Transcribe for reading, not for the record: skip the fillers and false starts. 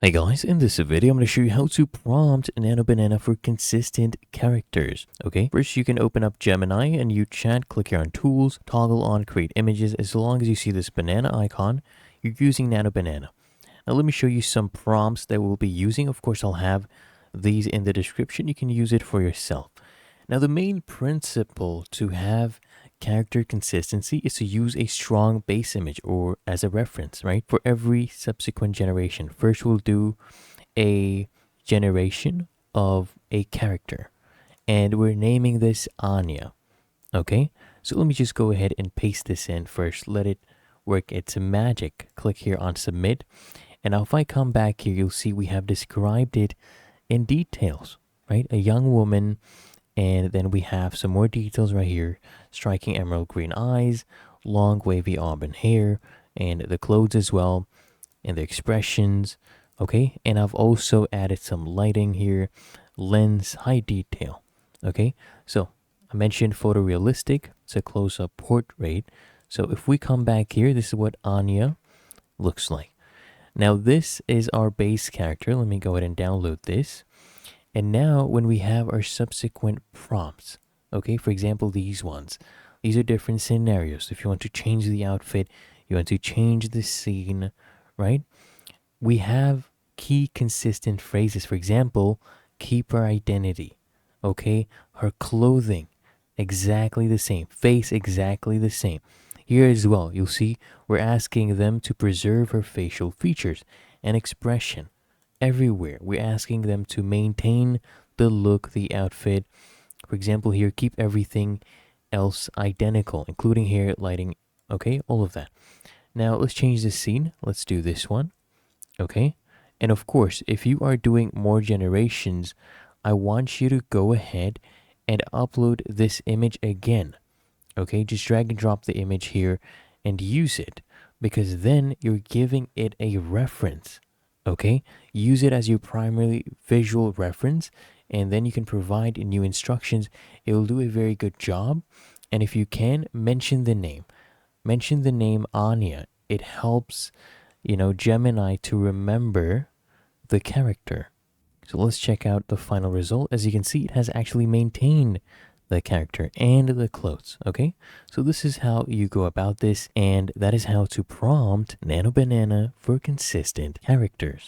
Hey guys, in this video I'm going to show you how to prompt Nano Banana for consistent characters. Okay, first you can open up Gemini and you chat, click here on tools, toggle on create images. As long as you see this banana icon, you're using Nano Banana. Now let me show you some prompts that we'll be using. Of course, I'll have these in the description. You can use it for yourself. Now the main principle to have character consistency is to use a strong base image or as a reference, right? For every subsequent generation. First we'll do a generation of a character and we're naming this Anya. Okay, so let me just go ahead and paste this in first. Let it work its magic. Click here on submit. And now if I come back here, you'll see we have described it in details, right? A young woman, and then we have some more details right here. Striking emerald green eyes, long wavy auburn hair, and the clothes as well, and the expressions. Okay, and I've also added some lighting here, lens, high detail. Okay, so I mentioned photorealistic. It's a close-up portrait. So if we come back here, this is what Anya looks like. Now this is our base character. Let me go ahead and download this. And now when we have our subsequent prompts, okay, for example, these ones, these are different scenarios. If you want to change the outfit, you want to change the scene, right? We have key consistent phrases. For example, keep her identity, okay? Her clothing, exactly the same. Face, exactly the same. Here as well, you'll see we're asking them to preserve her facial features and expression everywhere. We're asking them to maintain the look, the outfit. For example, here, keep everything else identical, including hair, lighting, okay, all of that. Now, let's change the scene. Let's do this one, okay? And of course, if you are doing more generations, I want you to go ahead and upload this image again, okay? Just drag and drop the image here and use it because then you're giving it a reference. Okay, use it as your primary visual reference, and then you can provide new instructions. It will do a very good job. And if you can, mention the name. Mention the name Anya. It helps, Gemini to remember the character. So let's check out the final result. As you can see, it has actually maintained the character and the clothes. Okay, so this is how you go about this, and that is how to prompt Nano Banana for consistent characters.